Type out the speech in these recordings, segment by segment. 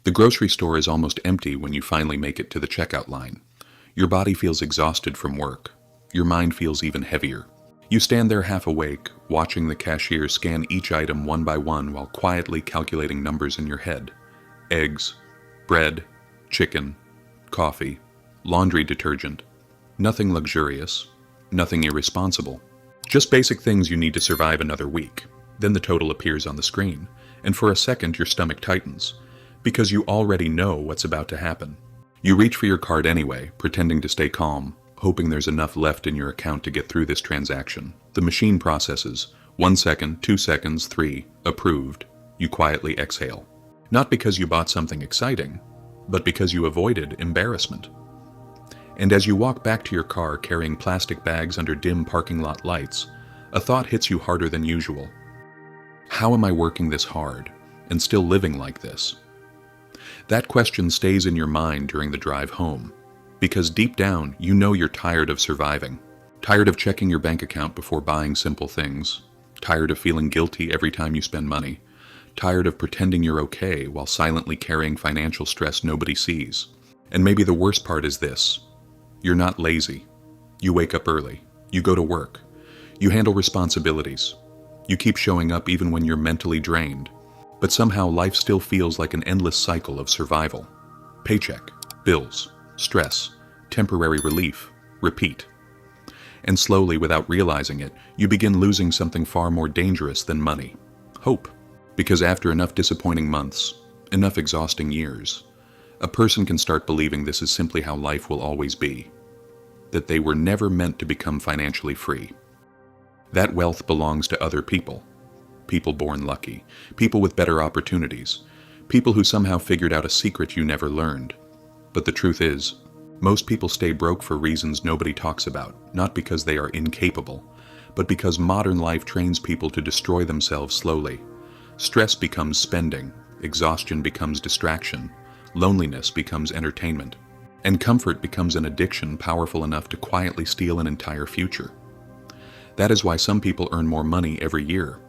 The grocery store is almost empty when you finally make it to the checkout line. Your body feels exhausted from work. Your mind feels even heavier. You stand there half awake, watching the cashier scan each item one by one while quietly calculating numbers in your head. Eggs, bread, chicken, coffee, laundry detergent. Nothing luxurious, nothing irresponsible. Just basic things you need to survive another week. Then the total appears on the screen, and for a second your stomach tightens, because you already know what's about to happen. You reach for your card anyway, pretending to stay calm, hoping there's enough left in your account to get through this transaction. The machine processes. 1 second, 2 seconds, 3, approved. You quietly exhale. Not because you bought something exciting, but because you avoided embarrassment. And as you walk back to your car carrying plastic bags under dim parking lot lights, a thought hits you harder than usual. How am I working this hard and still living like this? That question stays in your mind during the drive home, because deep down you know you're tired of surviving, tired of checking your bank account before buying simple things, tired of feeling guilty every time you spend money, tired of pretending you're okay while silently carrying financial stress nobody sees. And maybe the worst part is this: you're not lazy. You wake up early, you go to work, you handle responsibilities, you keep showing up even when you're mentally drained, but somehow life still feels like an endless cycle of survival. Paycheck, bills, stress, temporary relief, repeat. And slowly, without realizing it, you begin losing something far more dangerous than money: hope. Because after enough disappointing months, enough exhausting years, a person can start believing this is simply how life will always be, that they were never meant to become financially free. That wealth belongs to other people, people born lucky, people with better opportunities, people who somehow figured out a secret you never learned. But the truth is, most people stay broke for reasons nobody talks about, not because they are incapable, but because modern life trains people to destroy themselves slowly. Stress becomes spending, exhaustion becomes distraction, loneliness becomes entertainment, and comfort becomes an addiction powerful enough to quietly steal an entire future. That is why some people earn more money every year,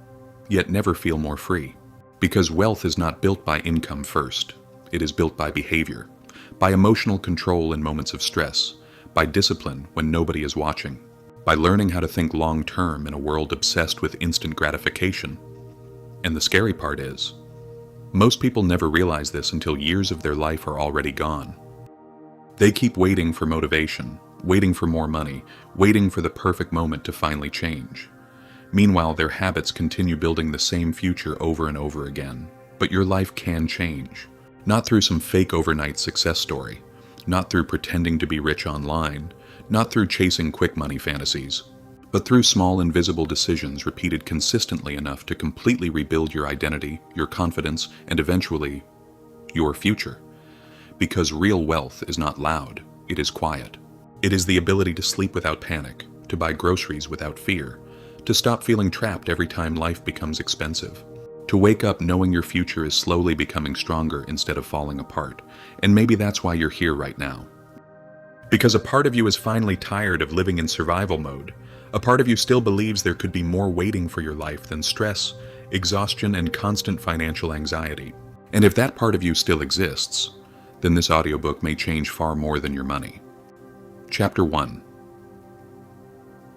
yet never feel more free. Because wealth is not built by income first. It is built by behavior, by emotional control in moments of stress, by discipline when nobody is watching, by learning how to think long-term in a world obsessed with instant gratification. And the scary part is, most people never realize this until years of their life are already gone. They keep waiting for motivation, waiting for more money, waiting for the perfect moment to finally change. Meanwhile, their habits continue building the same future over and over again. But your life can change. Not through some fake overnight success story, not through pretending to be rich online, not through chasing quick money fantasies, but through small invisible decisions repeated consistently enough to completely rebuild your identity, your confidence, and eventually, your future. Because real wealth is not loud, it is quiet. It is the ability to sleep without panic, to buy groceries without fear, to stop feeling trapped every time life becomes expensive, to wake up knowing your future is slowly becoming stronger instead of falling apart. And maybe that's why you're here right now. Because a part of you is finally tired of living in survival mode. A part of you still believes there could be more waiting for your life than stress, exhaustion, and constant financial anxiety. And if that part of you still exists, then this audiobook may change far more than your money. Chapter 1.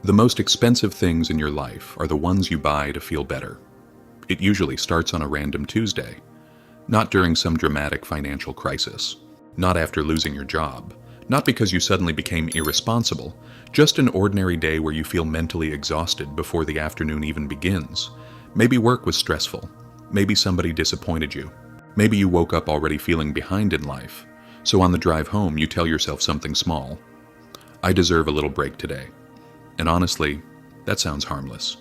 The most expensive things in your life are the ones you buy to feel better. It usually starts on a random Tuesday, not during some dramatic financial crisis, not after losing your job, not because you suddenly became irresponsible, just an ordinary day where you feel mentally exhausted before the afternoon even begins. Maybe work was stressful, maybe somebody disappointed you, maybe you woke up already feeling behind in life, so on the drive home you tell yourself something small. I deserve a little break today. And honestly, that sounds harmless.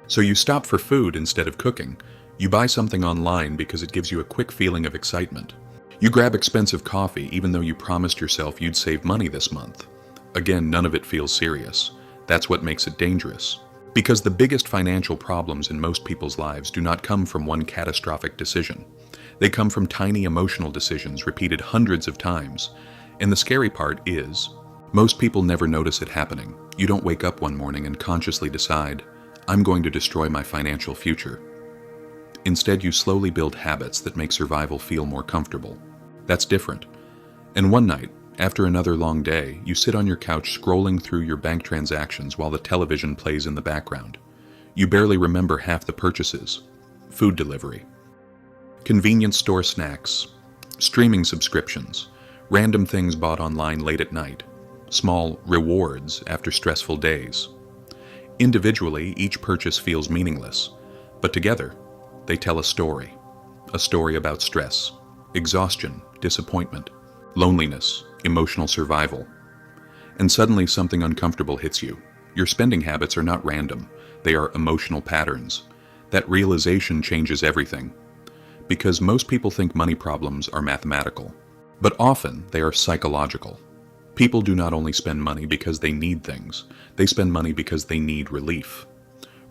So you stop for food instead of cooking. You buy something online because it gives you a quick feeling of excitement. You grab expensive coffee even though you promised yourself you'd save money this month. Again, none of it feels serious. That's what makes it dangerous. Because the biggest financial problems in most people's lives do not come from one catastrophic decision. They come from tiny emotional decisions repeated hundreds of times. And the scary part is, most people never notice it happening. You don't wake up one morning and consciously decide, I'm going to destroy my financial future. Instead, you slowly build habits that make survival feel more comfortable. That's different. And one night, after another long day, you sit on your couch scrolling through your bank transactions while the television plays in the background. You barely remember half the purchases. Food delivery, convenience store snacks, streaming subscriptions, random things bought online late at night, small rewards after stressful days. Individually, each purchase feels meaningless, but together, they tell a story about stress, exhaustion, disappointment, loneliness, emotional survival. And suddenly something uncomfortable hits you. Your spending habits are not random, they are emotional patterns. That realization changes everything. Because most people think money problems are mathematical, but often they are psychological. People do not only spend money because they need things, they spend money because they need relief.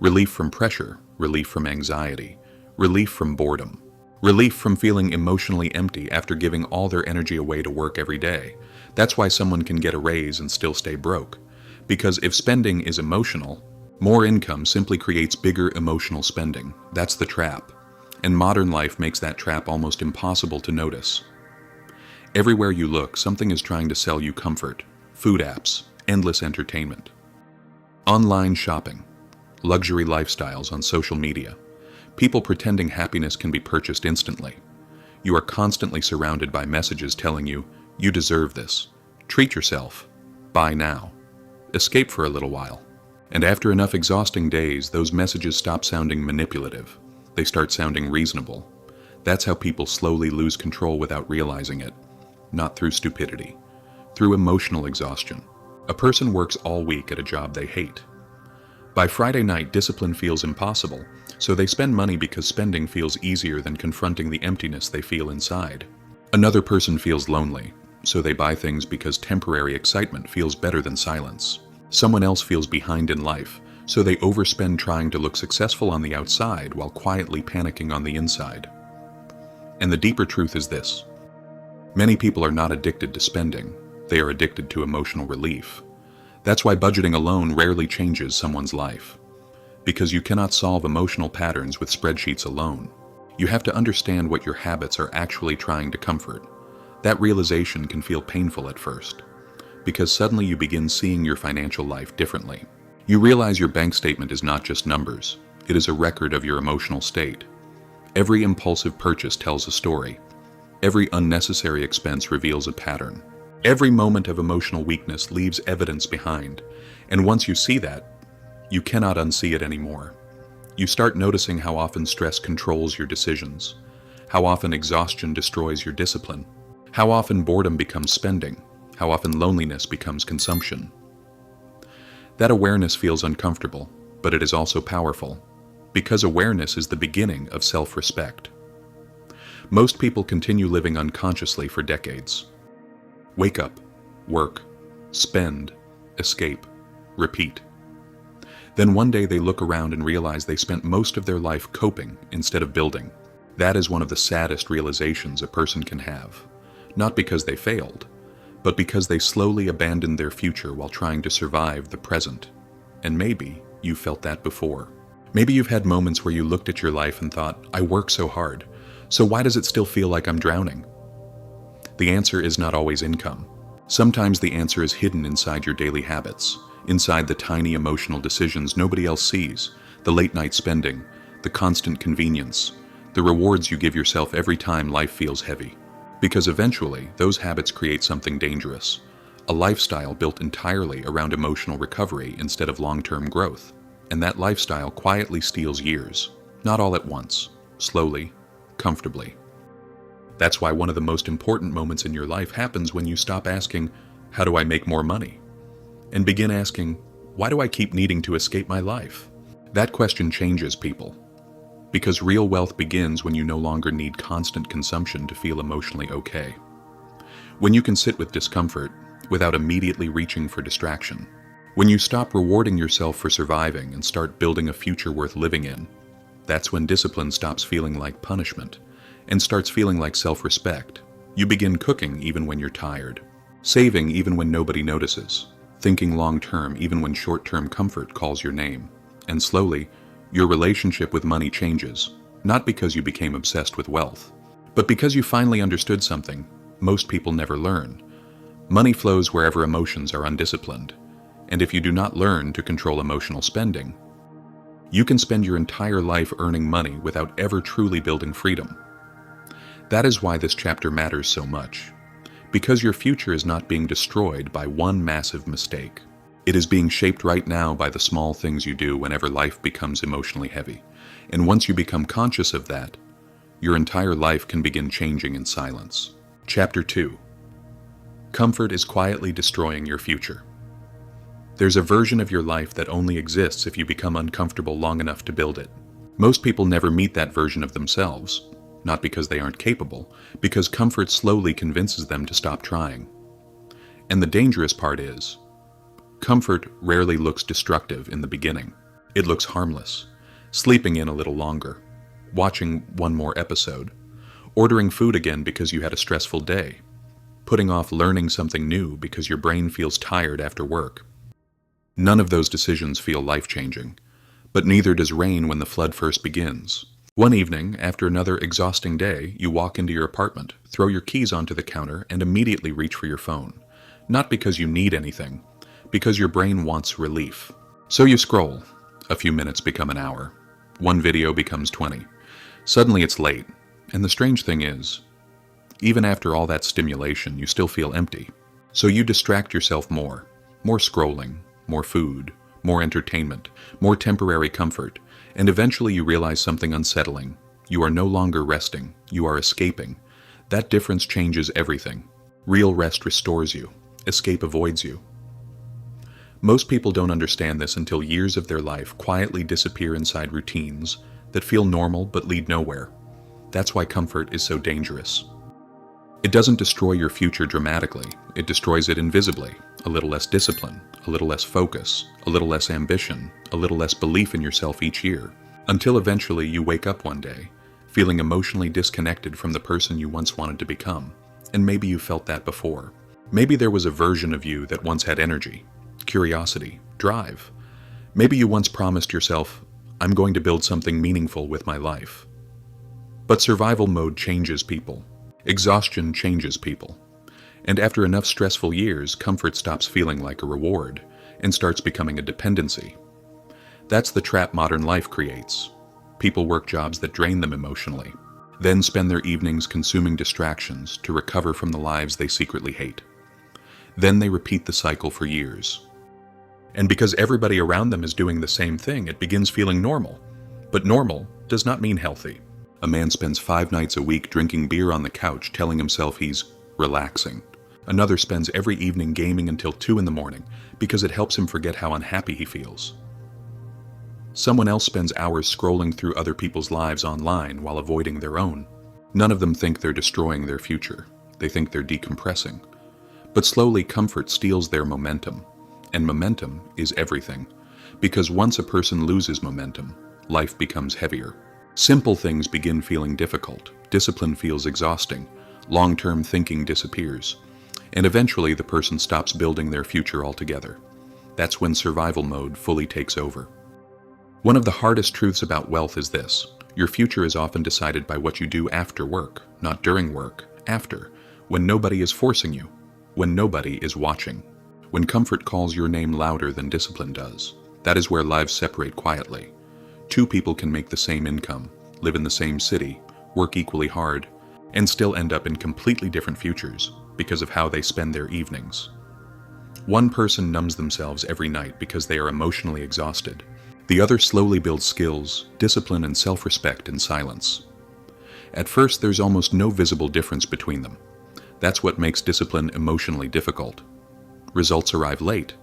Relief from pressure, relief from anxiety, relief from boredom, relief from feeling emotionally empty after giving all their energy away to work every day. That's why someone can get a raise and still stay broke. Because if spending is emotional, more income simply creates bigger emotional spending. That's the trap. And modern life makes that trap almost impossible to notice. Everywhere you look, something is trying to sell you comfort, food apps, endless entertainment, online shopping, luxury lifestyles on social media, people pretending happiness can be purchased instantly. You are constantly surrounded by messages telling you, you deserve this, treat yourself, buy now, escape for a little while. And after enough exhausting days, those messages stop sounding manipulative. They start sounding reasonable. That's how people slowly lose control without realizing it. Not through stupidity, through emotional exhaustion. A person works all week at a job they hate. By Friday night, discipline feels impossible, so they spend money because spending feels easier than confronting the emptiness they feel inside. Another person feels lonely, so they buy things because temporary excitement feels better than silence. Someone else feels behind in life, so they overspend trying to look successful on the outside while quietly panicking on the inside. And the deeper truth is this. Many people are not addicted to spending, they are addicted to emotional relief. That's why budgeting alone rarely changes someone's life. Because you cannot solve emotional patterns with spreadsheets alone. You have to understand what your habits are actually trying to comfort. That realization can feel painful at first, because suddenly you begin seeing your financial life differently. You realize your bank statement is not just numbers, it is a record of your emotional state. Every impulsive purchase tells a story. Every unnecessary expense reveals a pattern. Every moment of emotional weakness leaves evidence behind, and once you see that, you cannot unsee it anymore. You start noticing how often stress controls your decisions, how often exhaustion destroys your discipline, how often boredom becomes spending, how often loneliness becomes consumption. That awareness feels uncomfortable, but it is also powerful, because awareness is the beginning of self-respect. Most people continue living unconsciously for decades. Wake up, work, spend, escape, repeat. Then one day they look around and realize they spent most of their life coping instead of building. That is one of the saddest realizations a person can have. Not because they failed, but because they slowly abandoned their future while trying to survive the present. And maybe you felt that before. Maybe you've had moments where you looked at your life and thought, I work so hard, so why does it still feel like I'm drowning? The answer is not always income. Sometimes the answer is hidden inside your daily habits, inside the tiny emotional decisions nobody else sees, the late night spending, the constant convenience, the rewards you give yourself every time life feels heavy. Because eventually, those habits create something dangerous, a lifestyle built entirely around emotional recovery instead of long-term growth. And that lifestyle quietly steals years, not all at once, slowly, comfortably. That's why one of the most important moments in your life happens when you stop asking, how do I make more money? And begin asking, why do I keep needing to escape my life? That question changes people. Because real wealth begins when you no longer need constant consumption to feel emotionally okay. When you can sit with discomfort without immediately reaching for distraction. When you stop rewarding yourself for surviving and start building a future worth living in. That's when discipline stops feeling like punishment and starts feeling like self-respect. You begin cooking even when you're tired, saving even when nobody notices, thinking long-term even when short-term comfort calls your name. And slowly, your relationship with money changes, not because you became obsessed with wealth, but because you finally understood something most people never learn. Money flows wherever emotions are undisciplined, and if you do not learn to control emotional spending, you can spend your entire life earning money without ever truly building freedom. That is why this chapter matters so much, because your future is not being destroyed by one massive mistake. It is being shaped right now by the small things you do whenever life becomes emotionally heavy. And once you become conscious of that, your entire life can begin changing in silence. Chapter 2. Comfort is quietly destroying your future. There's a version of your life that only exists if you become uncomfortable long enough to build it. Most people never meet that version of themselves, not because they aren't capable, because comfort slowly convinces them to stop trying. And the dangerous part is, comfort rarely looks destructive in the beginning. It looks harmless. Sleeping in a little longer, watching one more episode, ordering food again because you had a stressful day, putting off learning something new because your brain feels tired after work. None of those decisions feel life-changing, but neither does rain when the flood first begins. One evening, after another exhausting day, you walk into your apartment, throw your keys onto the counter, and immediately reach for your phone. Not because you need anything, because your brain wants relief. So you scroll. A few minutes become an hour. One video becomes 20. Suddenly it's late, and the strange thing is, even after all that stimulation, you still feel empty. So you distract yourself more scrolling, more food, more entertainment, more temporary comfort, and eventually you realize something unsettling. You are no longer resting, you are escaping. That difference changes everything. Real rest restores you, escape avoids you. Most people don't understand this until years of their life quietly disappear inside routines that feel normal but lead nowhere. That's why comfort is so dangerous. It doesn't destroy your future dramatically, it destroys it invisibly. A little less discipline, a little less focus, a little less ambition, a little less belief in yourself each year, until eventually you wake up one day, feeling emotionally disconnected from the person you once wanted to become. And maybe you felt that before. Maybe there was a version of you that once had energy, curiosity, drive. Maybe you once promised yourself, I'm going to build something meaningful with my life. But survival mode changes people. Exhaustion changes people. And after enough stressful years, comfort stops feeling like a reward and starts becoming a dependency. That's the trap modern life creates. People work jobs that drain them emotionally, then spend their evenings consuming distractions to recover from the lives they secretly hate. Then they repeat the cycle for years. And because everybody around them is doing the same thing, it begins feeling normal. But normal does not mean healthy. A man spends 5 nights a week drinking beer on the couch, telling himself he's relaxing. Another spends every evening gaming until 2 in the morning because it helps him forget how unhappy he feels. Someone else spends hours scrolling through other people's lives online while avoiding their own. None of them think they're destroying their future. They think they're decompressing. But slowly, comfort steals their momentum. And momentum is everything. Because once a person loses momentum, life becomes heavier. Simple things begin feeling difficult. Discipline feels exhausting. Long-term thinking disappears. And eventually, the person stops building their future altogether. That's when survival mode fully takes over. One of the hardest truths about wealth is this. Your future is often decided by what you do after work, not during work, after, when nobody is forcing you, when nobody is watching. When comfort calls your name louder than discipline does, that is where lives separate quietly. 2 people can make the same income, live in the same city, work equally hard, and still end up in completely different futures because of how they spend their evenings. One person numbs themselves every night because they are emotionally exhausted. The other slowly builds skills, discipline, and self-respect in silence. At first, there's almost no visible difference between them. That's what makes discipline emotionally difficult. Results arrive late.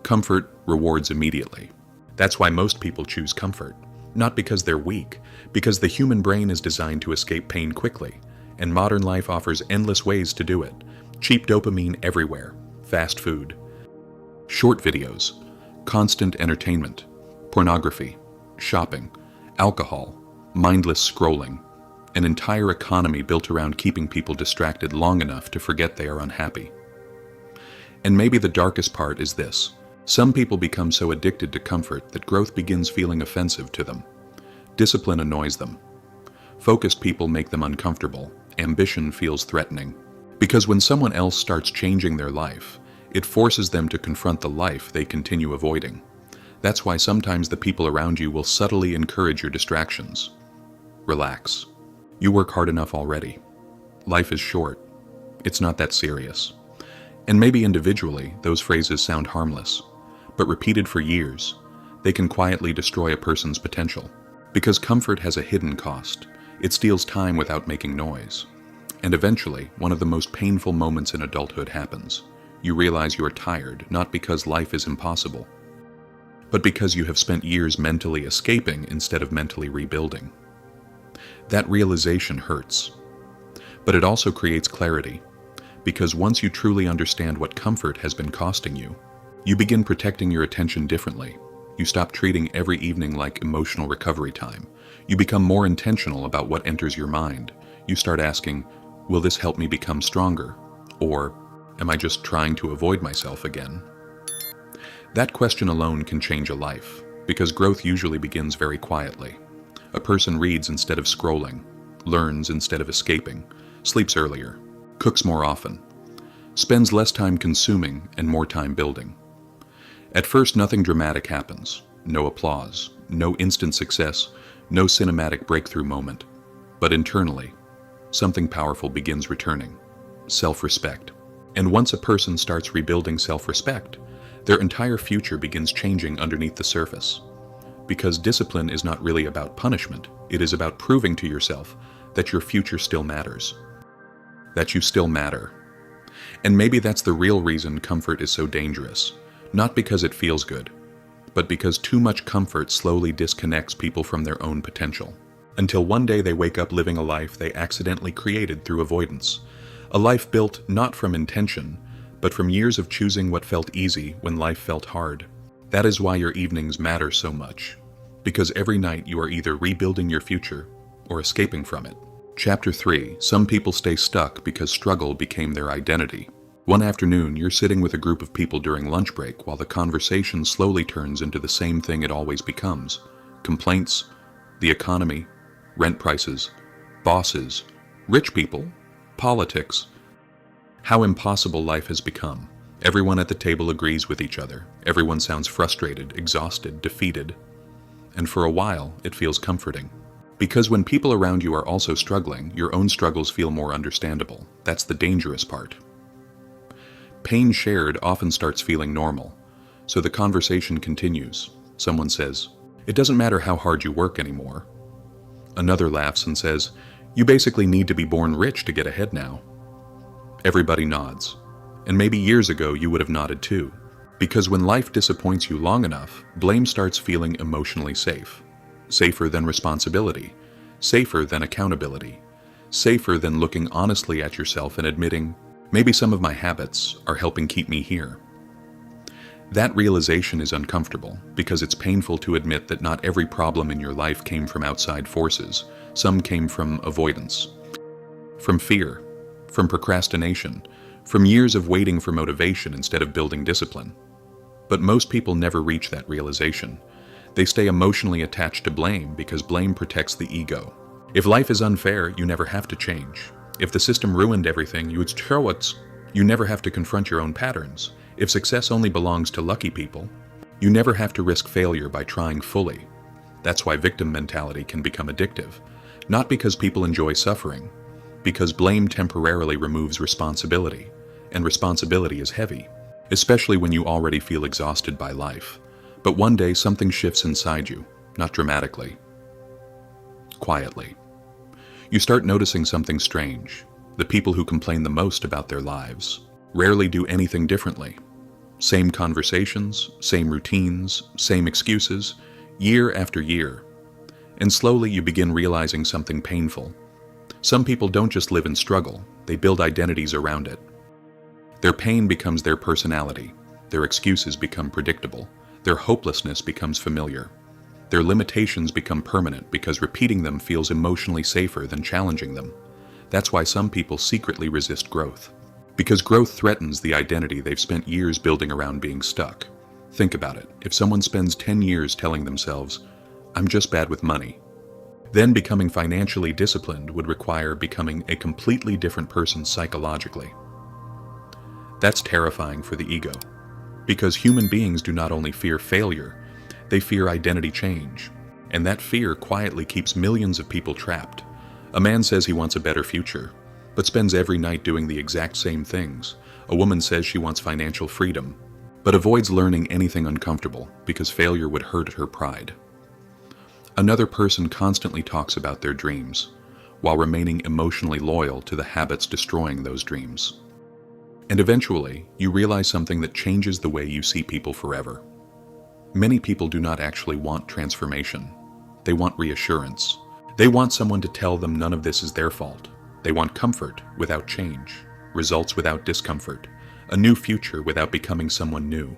Comfort rewards immediately. That's why most people choose comfort. Not because they're weak, because the human brain is designed to escape pain quickly, and modern life offers endless ways to do it. Cheap dopamine everywhere, fast food, short videos, constant entertainment, pornography, shopping, alcohol, mindless scrolling, an entire economy built around keeping people distracted long enough to forget they are unhappy. And maybe the darkest part is this. Some people become so addicted to comfort that growth begins feeling offensive to them. Discipline annoys them. Focused people make them uncomfortable. Ambition feels threatening. Because when someone else starts changing their life, it forces them to confront the life they continue avoiding. That's why sometimes the people around you will subtly encourage your distractions. Relax. You work hard enough already. Life is short. It's not that serious. And maybe individually, those phrases sound harmless, but repeated for years, they can quietly destroy a person's potential. Because comfort has a hidden cost. It steals time without making noise. And eventually, one of the most painful moments in adulthood happens. You realize you are tired, not because life is impossible, but because you have spent years mentally escaping instead of mentally rebuilding. That realization hurts. But it also creates clarity, because once you truly understand what comfort has been costing you, you begin protecting your attention differently. You stop treating every evening like emotional recovery time. You become more intentional about what enters your mind. You start asking, will this help me become stronger? Or, am I just trying to avoid myself again? That question alone can change a life, because growth usually begins very quietly. A person reads instead of scrolling, learns instead of escaping, sleeps earlier, cooks more often, spends less time consuming and more time building. At first, nothing dramatic happens. No applause, no instant success, no cinematic breakthrough moment. But internally, something powerful begins returning: self-respect. And once a person starts rebuilding self-respect, their entire future begins changing underneath the surface. Because discipline is not really about punishment, it is about proving to yourself that your future still matters. That you still matter. And maybe that's the real reason comfort is so dangerous. Not because it feels good, but because too much comfort slowly disconnects people from their own potential. Until one day they wake up living a life they accidentally created through avoidance. A life built not from intention, but from years of choosing what felt easy when life felt hard. That is why your evenings matter so much. Because every night you are either rebuilding your future or escaping from it. Chapter 3. Some people stay stuck because struggle became their identity. One afternoon, you're sitting with a group of people during lunch break while the conversation slowly turns into the same thing it always becomes: complaints, the economy, rent prices, bosses, rich people, politics. How impossible life has become. Everyone at the table agrees with each other. Everyone sounds frustrated, exhausted, defeated. And for a while, it feels comforting. Because when people around you are also struggling, your own struggles feel more understandable. That's the dangerous part. Pain shared often starts feeling normal, so the conversation continues. Someone says, "It doesn't matter how hard you work anymore." Another laughs and says, "You basically need to be born rich to get ahead now." Everybody nods, and maybe years ago you would have nodded too. Because when life disappoints you long enough, blame starts feeling emotionally safe. Safer than responsibility, safer than accountability, safer than looking honestly at yourself and admitting, maybe some of my habits are helping keep me here. That realization is uncomfortable because it's painful to admit that not every problem in your life came from outside forces. Some came from avoidance, from fear, from procrastination, from years of waiting for motivation instead of building discipline. But most people never reach that realization. They stay emotionally attached to blame because blame protects the ego. If life is unfair, you never have to change. If the system ruined everything, you never have to confront your own patterns. If success only belongs to lucky people, you never have to risk failure by trying fully. That's why victim mentality can become addictive. Not because people enjoy suffering, because blame temporarily removes responsibility, and responsibility is heavy, especially when you already feel exhausted by life. But one day something shifts inside you, not dramatically, quietly. You start noticing something strange. The people who complain the most about their lives rarely do anything differently. Same conversations, same routines, same excuses, year after year. And slowly you begin realizing something painful. Some people don't just live in struggle, they build identities around it. Their pain becomes their personality, their excuses become predictable, their hopelessness becomes familiar. Their limitations become permanent because repeating them feels emotionally safer than challenging them. That's why some people secretly resist growth. Because growth threatens the identity they've spent years building around being stuck. Think about it. If someone spends 10 years telling themselves, "I'm just bad with money," Then becoming financially disciplined would require becoming a completely different person psychologically. That's terrifying for the ego, because human beings do not only fear failure, they fear identity change, and that fear quietly keeps millions of people trapped. A man says he wants a better future, but spends every night doing the exact same things. A woman says she wants financial freedom, but avoids learning anything uncomfortable because failure would hurt her pride. Another person constantly talks about their dreams, while remaining emotionally loyal to the habits destroying those dreams. And eventually, you realize something that changes the way you see people forever. Many people do not actually want transformation. They want reassurance. They want someone to tell them none of this is their fault. They want comfort without change, results without discomfort, a new future without becoming someone new.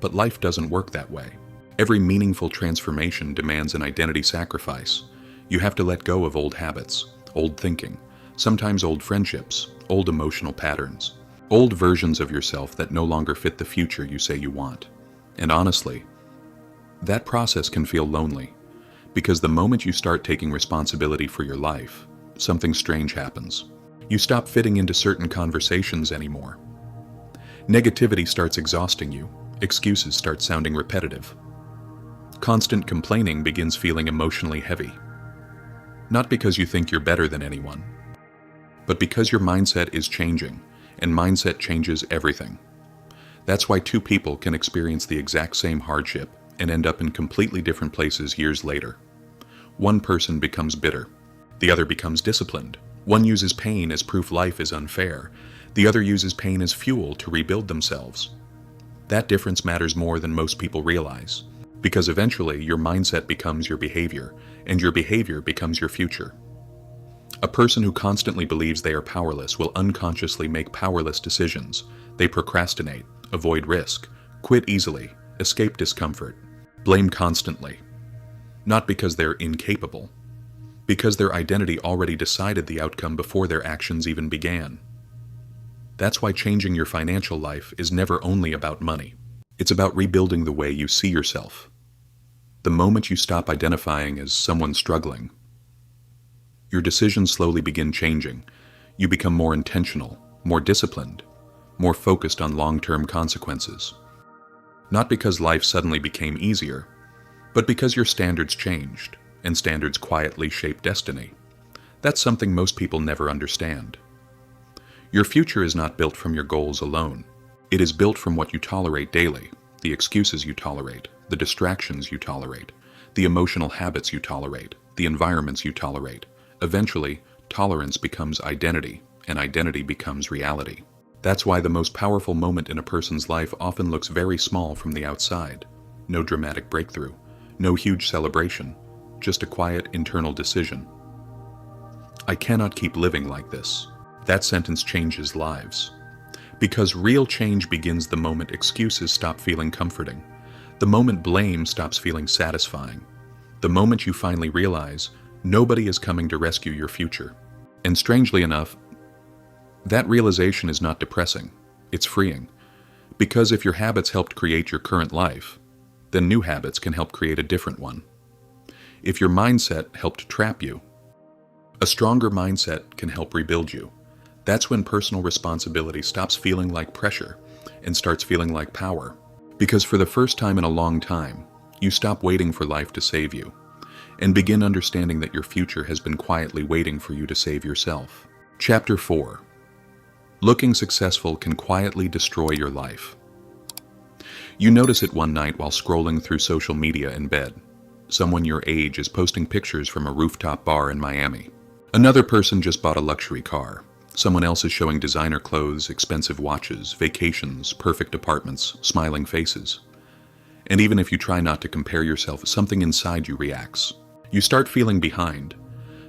But life doesn't work that way. Every meaningful transformation demands an identity sacrifice. You have to let go of old habits, old thinking, sometimes old friendships, old emotional patterns, old versions of yourself that no longer fit the future you say you want. And honestly, that process can feel lonely, because the moment you start taking responsibility for your life, something strange happens. You stop fitting into certain conversations anymore. Negativity starts exhausting you. Excuses start sounding repetitive. Constant complaining begins feeling emotionally heavy. Not because you think you're better than anyone, but because your mindset is changing, and mindset changes everything. That's why two people can experience the exact same hardship and end up in completely different places years later. One person becomes bitter. The other becomes disciplined. One uses pain as proof life is unfair. The other uses pain as fuel to rebuild themselves. That difference matters more than most people realize, because eventually your mindset becomes your behavior, and your behavior becomes your future. A person who constantly believes they are powerless will unconsciously make powerless decisions. They procrastinate, avoid risk, quit easily, escape discomfort, blame constantly. Not because they're incapable, because their identity already decided the outcome before their actions even began. That's why changing your financial life is never only about money. It's about rebuilding the way you see yourself. The moment you stop identifying as someone struggling, your decisions slowly begin changing. You become more intentional, more disciplined, more focused on long-term consequences. Not because life suddenly became easier, but because your standards changed, and standards quietly shape destiny. That's something most people never understand. Your future is not built from your goals alone. It is built from what you tolerate daily, the excuses you tolerate, the distractions you tolerate, the emotional habits you tolerate, the environments you tolerate. Eventually, tolerance becomes identity, and identity becomes reality. That's why the most powerful moment in a person's life often looks very small from the outside. No dramatic breakthrough, no huge celebration, just a quiet internal decision. I cannot keep living like this. That sentence changes lives. Because real change begins the moment excuses stop feeling comforting, the moment blame stops feeling satisfying, the moment you finally realize nobody is coming to rescue your future. And strangely enough, that realization is not depressing, it's freeing. Because if your habits helped create your current life, then new habits can help create a different one. If your mindset helped trap you, a stronger mindset can help rebuild you. That's when personal responsibility stops feeling like pressure and starts feeling like power. Because for the first time in a long time, you stop waiting for life to save you and begin understanding that your future has been quietly waiting for you to save yourself. Chapter 4. Looking successful can quietly destroy your life. You notice it one night while scrolling through social media in bed. Someone your age is posting pictures from a rooftop bar in Miami. Another person just bought a luxury car. Someone else is showing designer clothes, expensive watches, vacations, perfect apartments, smiling faces. And even if you try not to compare yourself, something inside you reacts. You start feeling behind,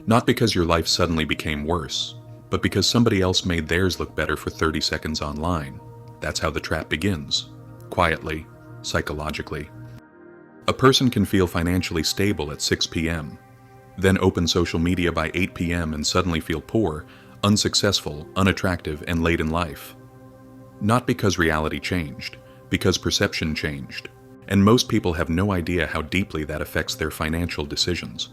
not because your life suddenly became worse, but because somebody else made theirs look better for 30 seconds online. That's how the trap begins. Quietly, psychologically. A person can feel financially stable at 6 p.m., then open social media by 8 p.m. and suddenly feel poor, unsuccessful, unattractive, and late in life. Not because reality changed, because perception changed. And most people have no idea how deeply that affects their financial decisions.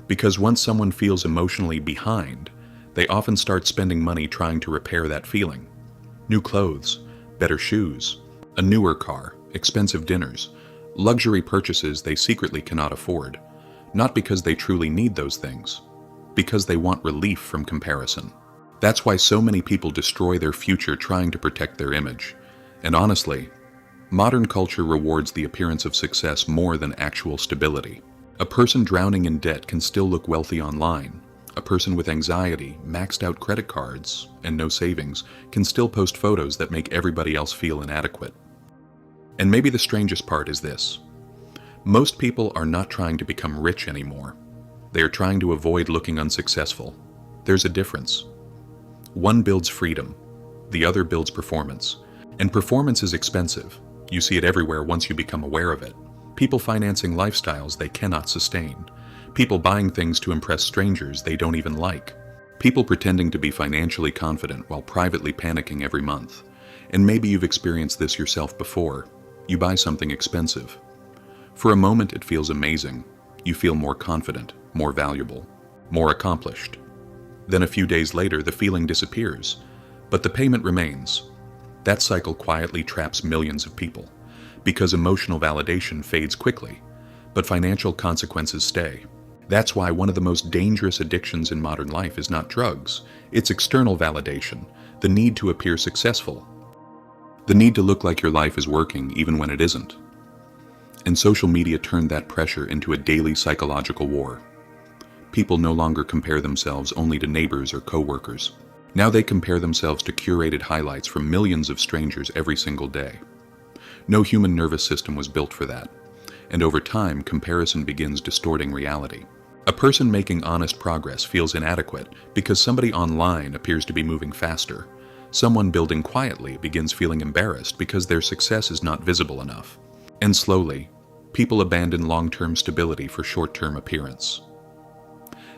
Because once someone feels emotionally behind, they often start spending money trying to repair that feeling. New clothes, better shoes, a newer car, expensive dinners, luxury purchases they secretly cannot afford, not because they truly need those things, because they want relief from comparison. That's why so many people destroy their future trying to protect their image. And honestly, modern culture rewards the appearance of success more than actual stability. A person drowning in debt can still look wealthy online. A person with anxiety, maxed out credit cards, and no savings can still post photos that make everybody else feel inadequate. And maybe the strangest part is this. Most people are not trying to become rich anymore. They are trying to avoid looking unsuccessful. There's a difference. One builds freedom, the other builds performance. And performance is expensive. You see it everywhere once you become aware of it. People financing lifestyles they cannot sustain. People buying things to impress strangers they don't even like. People pretending to be financially confident while privately panicking every month. And maybe you've experienced this yourself before. You buy something expensive. For a moment it feels amazing. You feel more confident, more valuable, more accomplished. Then a few days later the feeling disappears, but the payment remains. That cycle quietly traps millions of people, because emotional validation fades quickly, but financial consequences stay. That's why one of the most dangerous addictions in modern life is not drugs, it's external validation, the need to appear successful, the need to look like your life is working even when it isn't. And social media turned that pressure into a daily psychological war. People no longer compare themselves only to neighbors or coworkers. Now they compare themselves to curated highlights from millions of strangers every single day. No human nervous system was built for that, and over time, comparison begins distorting reality. A person making honest progress feels inadequate because somebody online appears to be moving faster. Someone building quietly begins feeling embarrassed because their success is not visible enough. And slowly, people abandon long-term stability for short-term appearance.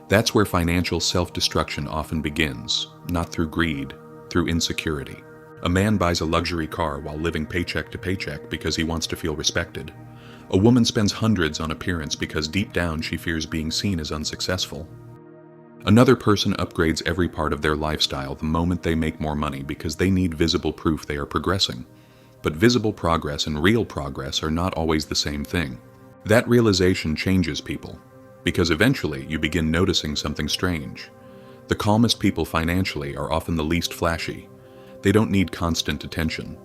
That's where financial self-destruction often begins, not through greed, through insecurity. A man buys a luxury car while living paycheck to paycheck because he wants to feel respected. A woman spends hundreds on appearance because deep down she fears being seen as unsuccessful. Another person upgrades every part of their lifestyle the moment they make more money because they need visible proof they are progressing. But visible progress and real progress are not always the same thing. That realization changes people, because eventually you begin noticing something strange. The calmest people financially are often the least flashy. They don't need constant attention.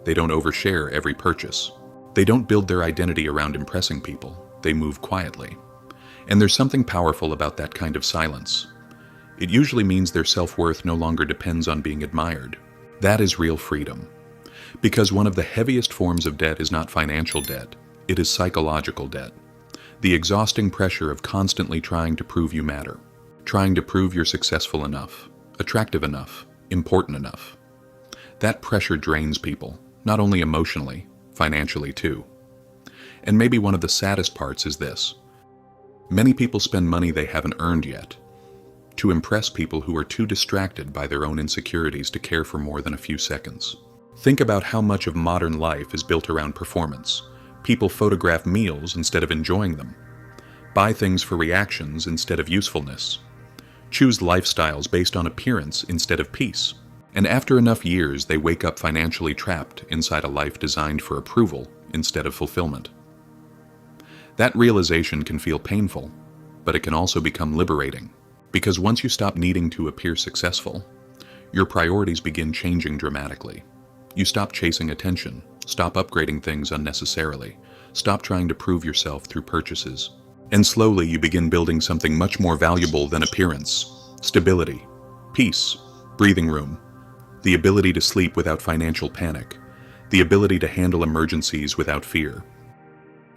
They don't overshare every purchase. They don't build their identity around impressing people. They move quietly. And there's something powerful about that kind of silence. It usually means their self-worth no longer depends on being admired. That is real freedom. Because one of the heaviest forms of debt is not financial debt, it is psychological debt. The exhausting pressure of constantly trying to prove you matter, trying to prove you're successful enough, attractive enough, important enough. That pressure drains people, not only emotionally, financially too. And maybe one of the saddest parts is this. Many people spend money they haven't earned yet, to impress people who are too distracted by their own insecurities to care for more than a few seconds. Think about how much of modern life is built around performance. People photograph meals instead of enjoying them, buy things for reactions instead of usefulness, choose lifestyles based on appearance instead of peace. And after enough years, they wake up financially trapped inside a life designed for approval instead of fulfillment. That realization can feel painful, but it can also become liberating. Because once you stop needing to appear successful, your priorities begin changing dramatically. You stop chasing attention, stop upgrading things unnecessarily, stop trying to prove yourself through purchases. And slowly you begin building something much more valuable than appearance: stability, peace, breathing room, the ability to sleep without financial panic, the ability to handle emergencies without fear,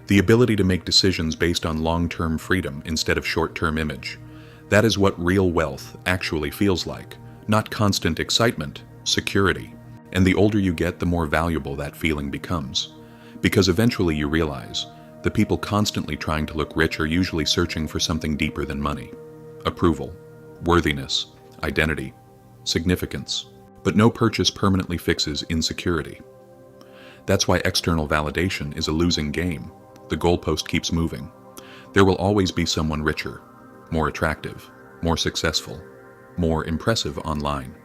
the ability to make decisions based on long-term freedom instead of short-term image. That is what real wealth actually feels like, not constant excitement, security. And the older you get, the more valuable that feeling becomes. Because eventually you realize, the people constantly trying to look rich are usually searching for something deeper than money: approval, worthiness, identity, significance. But no purchase permanently fixes insecurity. That's why external validation is a losing game. The goalpost keeps moving. There will always be someone richer, more attractive, more successful, more impressive online.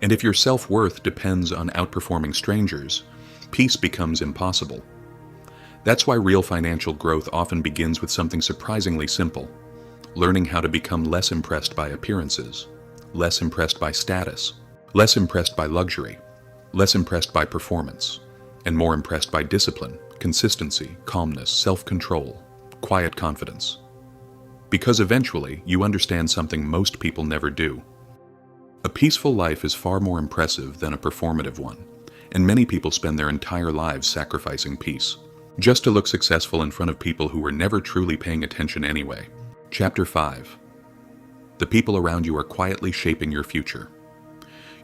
And if your self-worth depends on outperforming strangers, peace becomes impossible. That's why real financial growth often begins with something surprisingly simple: learning how to become less impressed by appearances, less impressed by status, less impressed by luxury, less impressed by performance, and more impressed by discipline, consistency, calmness, self-control, quiet confidence. Because eventually, you understand something most people never do. A peaceful life is far more impressive than a performative one, and many people spend their entire lives sacrificing peace, just to look successful in front of people who were never truly paying attention anyway. Chapter 5. The people around you are quietly shaping your future.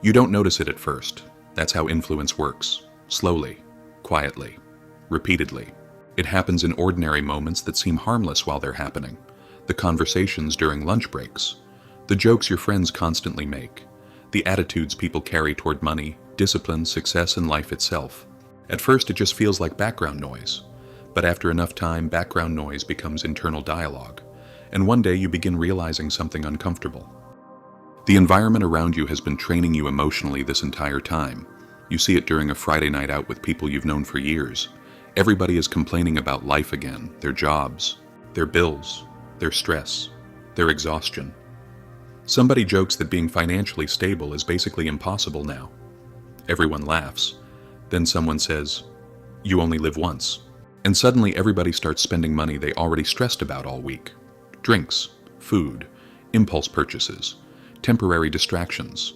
You don't notice it at first. That's how influence works. Slowly, quietly, repeatedly. It happens in ordinary moments that seem harmless while they're happening. The conversations during lunch breaks, the jokes your friends constantly make, the attitudes people carry toward money, discipline, success, and life itself. At first it just feels like background noise, but after enough time, background noise becomes internal dialogue, and one day you begin realizing something uncomfortable. The environment around you has been training you emotionally this entire time. You see it during a Friday night out with people you've known for years. Everybody is complaining about life again, their jobs, their bills, their stress, their exhaustion. Somebody jokes that being financially stable is basically impossible now. Everyone laughs. Then someone says, "You only live once." And suddenly everybody starts spending money they already stressed about all week. Drinks, food, impulse purchases, temporary distractions.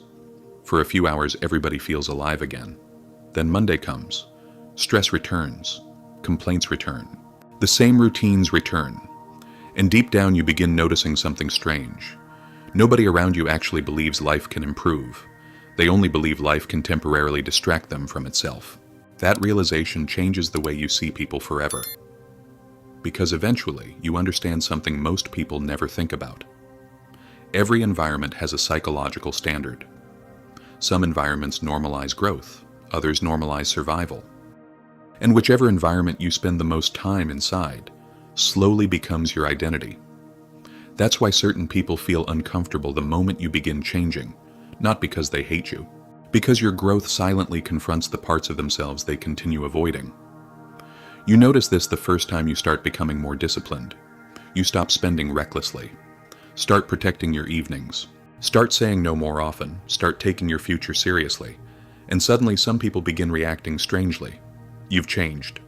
For a few hours everybody feels alive again. Then Monday comes. Stress returns. Complaints return. The same routines return. And deep down you begin noticing something strange. Nobody around you actually believes life can improve. They only believe life can temporarily distract them from itself. That realization changes the way you see people forever. Because eventually you understand something most people never think about. Every environment has a psychological standard. Some environments normalize growth, others normalize survival. And whichever environment you spend the most time inside slowly becomes your identity. That's why certain people feel uncomfortable the moment you begin changing, not because they hate you, because your growth silently confronts the parts of themselves they continue avoiding. You notice this the first time you start becoming more disciplined. You stop spending recklessly. Start protecting your evenings. Start saying no more often. Start taking your future seriously. And suddenly some people begin reacting strangely. You've changed.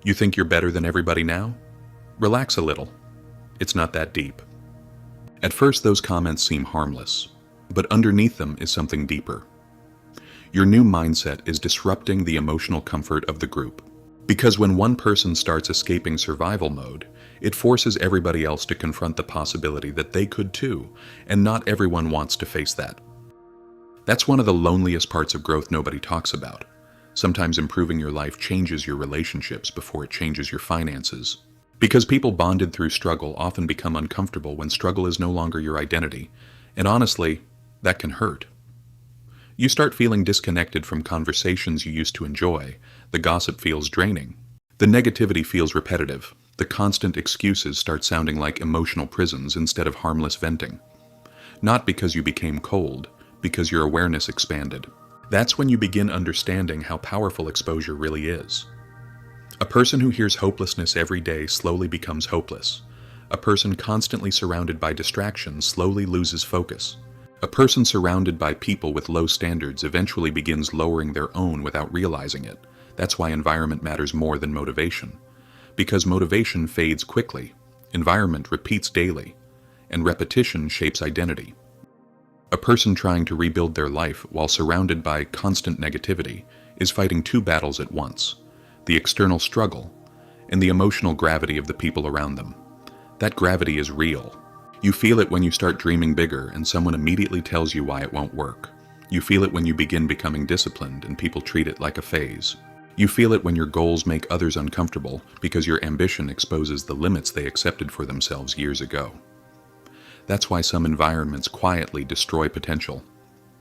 You think you're better than everybody now? Relax a little. It's not that deep. At first those comments seem harmless, but underneath them is something deeper. Your new mindset is disrupting the emotional comfort of the group. Because when one person starts escaping survival mode, it forces everybody else to confront the possibility that they could too, and not everyone wants to face that. That's one of the loneliest parts of growth nobody talks about. Sometimes improving your life changes your relationships before it changes your finances. Because people bonded through struggle often become uncomfortable when struggle is no longer your identity, and honestly, that can hurt. You start feeling disconnected from conversations you used to enjoy. The gossip feels draining. The negativity feels repetitive. The constant excuses start sounding like emotional prisons instead of harmless venting. Not because you became cold, because your awareness expanded. That's when you begin understanding how powerful exposure really is. A person who hears hopelessness every day slowly becomes hopeless. A person constantly surrounded by distractions slowly loses focus. A person surrounded by people with low standards eventually begins lowering their own without realizing it. That's why environment matters more than motivation. Because motivation fades quickly, environment repeats daily, and repetition shapes identity. A person trying to rebuild their life while surrounded by constant negativity is fighting two battles at once: the external struggle and the emotional gravity of the people around them. That gravity is real. You feel it when you start dreaming bigger and someone immediately tells you why it won't work. You feel it when you begin becoming disciplined and people treat it like a phase. You feel it when your goals make others uncomfortable because your ambition exposes the limits they accepted for themselves years ago. That's why some environments quietly destroy potential,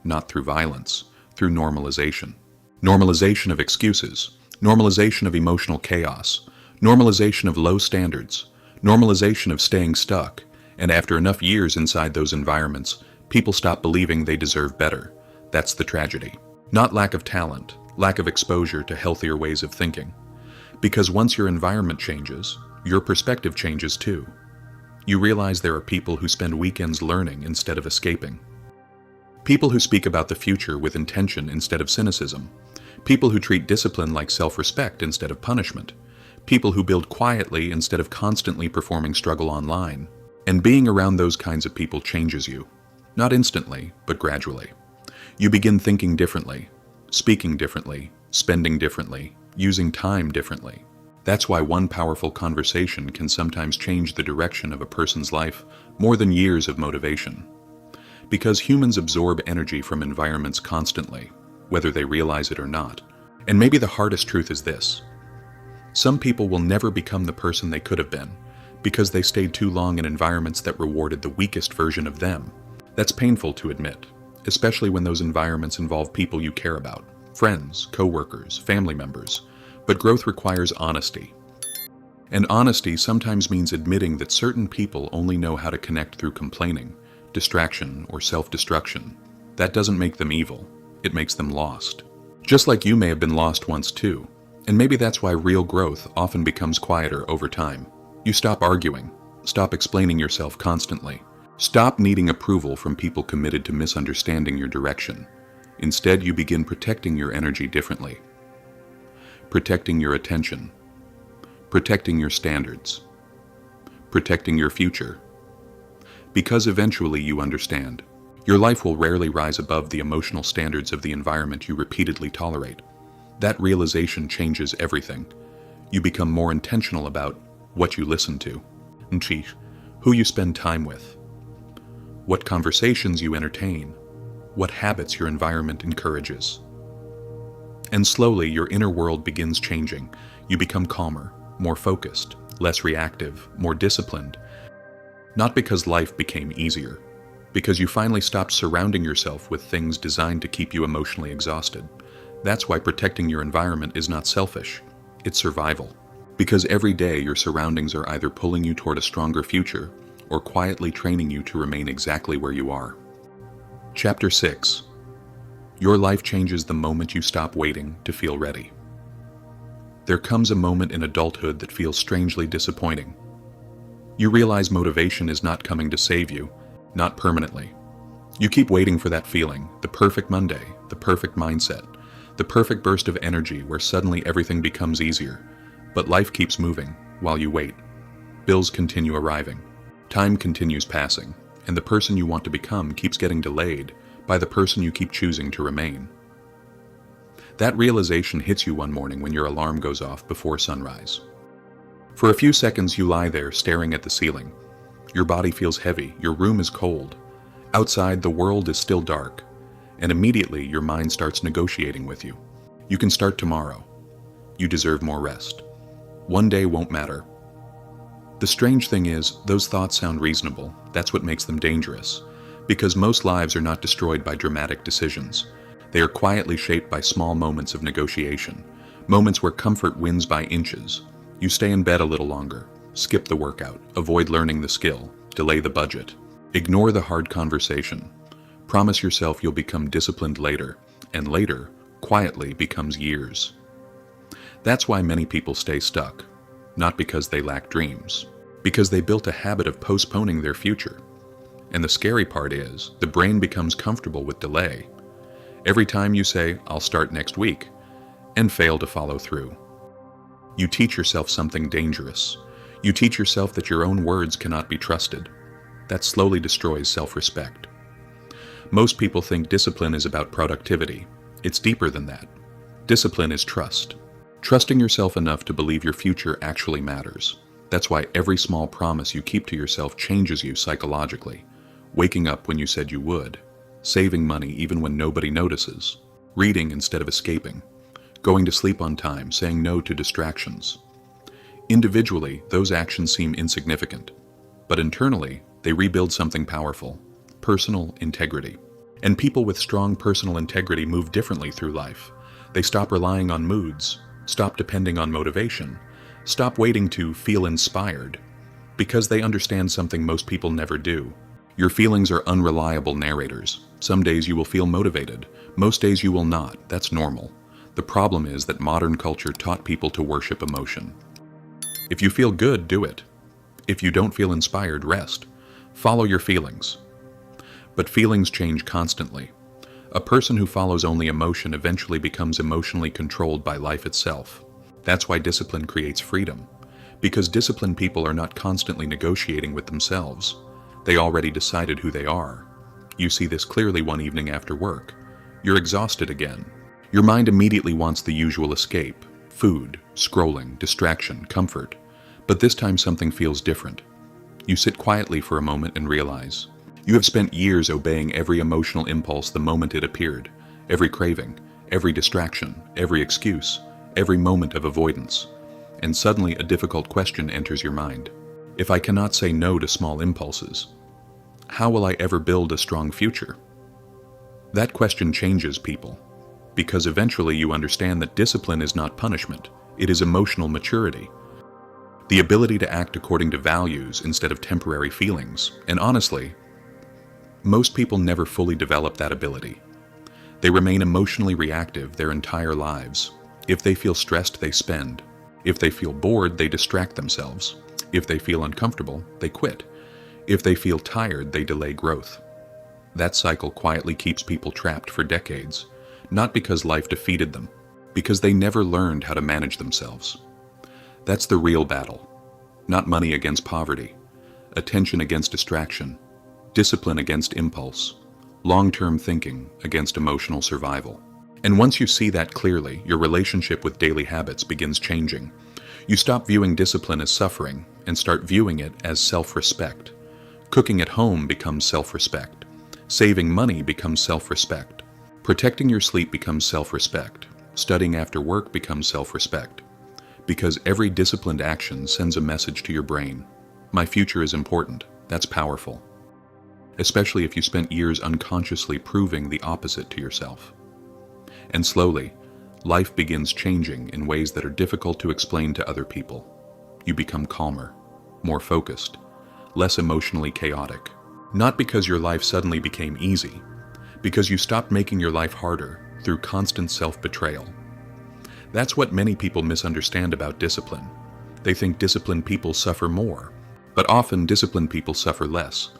not through violence, through normalization. Normalization of excuses, normalization of emotional chaos, normalization of low standards, normalization of staying stuck, And after enough years inside those environments, people stop believing they deserve better. That's the tragedy. Not lack of talent, lack of exposure to healthier ways of thinking. Because once your environment changes, your perspective changes too. You realize there are people who spend weekends learning instead of escaping. People who speak about the future with intention instead of cynicism. People who treat discipline like self-respect instead of punishment. People who build quietly instead of constantly performing struggle online. And being around those kinds of people changes you. Not instantly, but gradually. You begin thinking differently, speaking differently, spending differently, using time differently. That's why one powerful conversation can sometimes change the direction of a person's life more than years of motivation. Because humans absorb energy from environments constantly, whether they realize it or not. And maybe the hardest truth is this. Some people will never become the person they could have been because they stayed too long in environments that rewarded the weakest version of them. That's painful to admit, especially when those environments involve people you care about, friends, co-workers, family members. But growth requires honesty. And honesty sometimes means admitting that certain people only know how to connect through complaining, distraction, or self-destruction. That doesn't make them evil. It makes them lost. Just like you may have been lost once too. And maybe that's why real growth often becomes quieter over time. You stop arguing. Stop explaining yourself constantly. Stop needing approval from people committed to misunderstanding your direction. Instead, you begin protecting your energy differently. Protecting your attention. Protecting your standards. Protecting your future. Because eventually you understand. Your life will rarely rise above the emotional standards of the environment you repeatedly tolerate. That realization changes everything. You become more intentional about what you listen to, who you spend time with, what conversations you entertain, what habits your environment encourages. And slowly your inner world begins changing. You become calmer, more focused, less reactive, more disciplined. Not because life became easier, because you finally stopped surrounding yourself with things designed to keep you emotionally exhausted. That's why protecting your environment is not selfish, it's survival. Because every day your surroundings are either pulling you toward a stronger future or quietly training you to remain exactly where you are. Chapter 6. Your life changes the moment you stop waiting to feel ready. There comes a moment in adulthood that feels strangely disappointing. You realize motivation is not coming to save you, not permanently. You keep waiting for that feeling, the perfect Monday, the perfect mindset, the perfect burst of energy where suddenly everything becomes easier. But life keeps moving while you wait. Bills continue arriving. Time continues passing, and the person you want to become keeps getting delayed by the person you keep choosing to remain. That realization hits you one morning when your alarm goes off before sunrise. For a few seconds you lie there staring at the ceiling. Your body feels heavy, your room is cold. Outside, the world is still dark, and immediately your mind starts negotiating with you. You can start tomorrow. You deserve more rest. One day won't matter. The strange thing is, those thoughts sound reasonable. That's what makes them dangerous. Because most lives are not destroyed by dramatic decisions. They are quietly shaped by small moments of negotiation. Moments where comfort wins by inches. You stay in bed a little longer. Skip the workout. Avoid learning the skill. Delay the budget. Ignore the hard conversation. Promise yourself you'll become disciplined later. And later, quietly, becomes years. That's why many people stay stuck. Not because they lack dreams. Because they built a habit of postponing their future. And the scary part is, the brain becomes comfortable with delay. Every time you say, "I'll start next week," and fail to follow through. You teach yourself something dangerous. You teach yourself that your own words cannot be trusted. That slowly destroys self-respect. Most people think discipline is about productivity. It's deeper than that. Discipline is trust. Trusting yourself enough to believe your future actually matters. That's why every small promise you keep to yourself changes you psychologically. Waking up when you said you would. Saving money even when nobody notices. Reading instead of escaping. Going to sleep on time, saying no to distractions. Individually, those actions seem insignificant. But internally, they rebuild something powerful. Personal integrity. And people with strong personal integrity move differently through life. They stop relying on moods. Stop depending on motivation. Stop waiting to feel inspired. Because they understand something most people never do. Your feelings are unreliable narrators. Some days you will feel motivated. Most days you will not. That's normal. The problem is that modern culture taught people to worship emotion. If you feel good, do it. If you don't feel inspired, rest. Follow your feelings. But feelings change constantly. A person who follows only emotion eventually becomes emotionally controlled by life itself. That's why discipline creates freedom. Because disciplined people are not constantly negotiating with themselves. They already decided who they are. You see this clearly one evening after work. You're exhausted again. Your mind immediately wants the usual escape: food, scrolling, distraction, comfort. But this time something feels different. You sit quietly for a moment and realize you have spent years obeying every emotional impulse the moment it appeared, every craving, every distraction, every excuse, every moment of avoidance. And suddenly a difficult question enters your mind. If I cannot say no to small impulses, how will I ever build a strong future? That question changes people, because eventually you understand that discipline is not punishment, it is emotional maturity. The ability to act according to values instead of temporary feelings. And honestly, most people never fully develop that ability. They remain emotionally reactive their entire lives. If they feel stressed, they spend. If they feel bored, they distract themselves. If they feel uncomfortable, they quit. If they feel tired, they delay growth. That cycle quietly keeps people trapped for decades, not because life defeated them, because they never learned how to manage themselves. That's the real battle. Not money against poverty, attention against distraction, discipline against impulse, long-term thinking against emotional survival. And once you see that clearly, your relationship with daily habits begins changing. You stop viewing discipline as suffering and start viewing it as self-respect. Cooking at home becomes self-respect. Saving money becomes self-respect. Protecting your sleep becomes self-respect. Studying after work becomes self-respect. Because every disciplined action sends a message to your brain. My future is important. That's powerful. Especially if you spent years unconsciously proving the opposite to yourself. And slowly, life begins changing in ways that are difficult to explain to other people. You become calmer, more focused, less emotionally chaotic. Not because your life suddenly became easy, because you stopped making your life harder through constant self-betrayal. That's what many people misunderstand about discipline. They think disciplined people suffer more, but often disciplined people suffer less,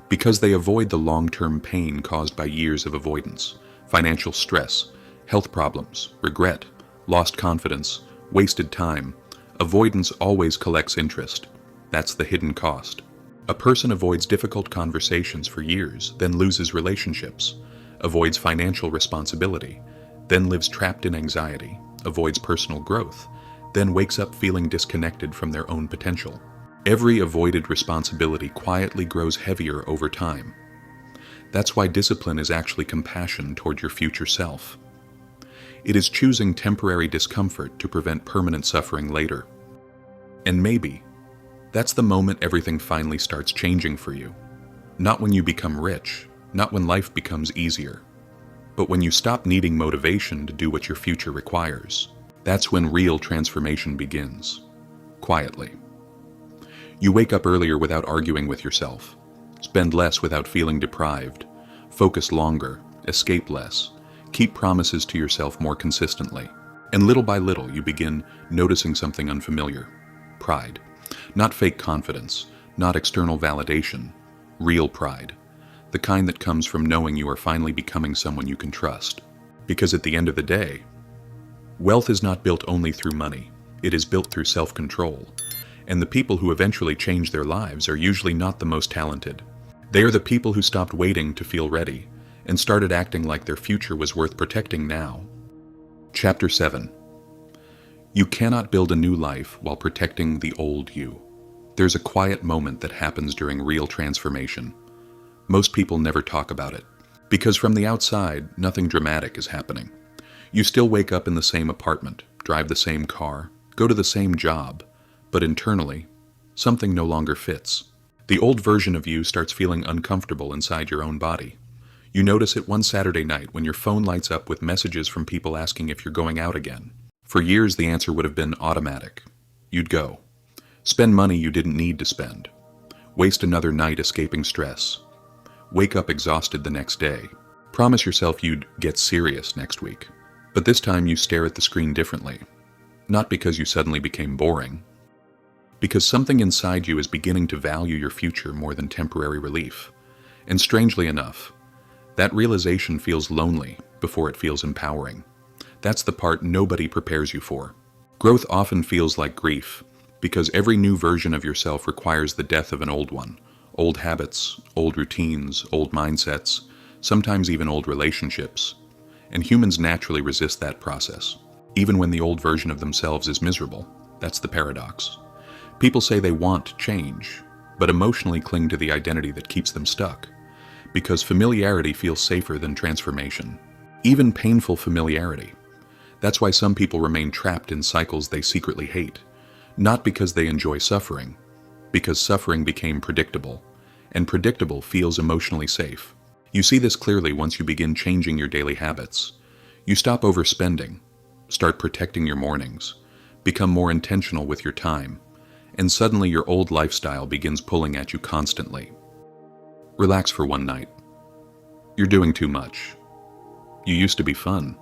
because they avoid the long-term pain caused by years of avoidance, financial stress, health problems, regret, lost confidence, wasted time. Avoidance always collects interest. That's the hidden cost. A person avoids difficult conversations for years, then loses relationships, avoids financial responsibility, then lives trapped in anxiety, avoids personal growth, then wakes up feeling disconnected from their own potential. Every avoided responsibility quietly grows heavier over time. That's why discipline is actually compassion toward your future self. It is choosing temporary discomfort to prevent permanent suffering later. And maybe that's the moment everything finally starts changing for you. Not when you become rich, not when life becomes easier, but when you stop needing motivation to do what your future requires. That's when real transformation begins. Quietly. You wake up earlier without arguing with yourself, spend less without feeling deprived, focus longer, escape less, keep promises to yourself more consistently, and little by little you begin noticing something unfamiliar. Pride. Not fake confidence, not external validation, real pride. The kind that comes from knowing you are finally becoming someone you can trust. Because at the end of the day, wealth is not built only through money, it is built through self-control. And the people who eventually change their lives are usually not the most talented. They are the people who stopped waiting to feel ready and started acting like their future was worth protecting now. Chapter 7. You cannot build a new life while protecting the old you. There's a quiet moment that happens during real transformation. Most people never talk about it, because from the outside, nothing dramatic is happening. You still wake up in the same apartment, drive the same car, go to the same job, but internally, something no longer fits. The old version of you starts feeling uncomfortable inside your own body. You notice it one Saturday night when your phone lights up with messages from people asking if you're going out again. For years, the answer would have been automatic. You'd go. Spend money you didn't need to spend. Waste another night escaping stress. Wake up exhausted the next day. Promise yourself you'd get serious next week. But this time you stare at the screen differently. Not because you suddenly became boring. Because something inside you is beginning to value your future more than temporary relief. And strangely enough, that realization feels lonely before it feels empowering. That's the part nobody prepares you for. Growth often feels like grief, because every new version of yourself requires the death of an old one. Old habits, old routines, old mindsets, sometimes even old relationships. And humans naturally resist that process, even when the old version of themselves is miserable. That's the paradox. People say they want change, but emotionally cling to the identity that keeps them stuck, because familiarity feels safer than transformation, even painful familiarity. That's why some people remain trapped in cycles they secretly hate, not because they enjoy suffering, because suffering became predictable, and predictable feels emotionally safe. You see this clearly once you begin changing your daily habits. You stop overspending, start protecting your mornings, become more intentional with your time, and suddenly your old lifestyle begins pulling at you constantly. Relax for one night. You're doing too much. You used to be fun.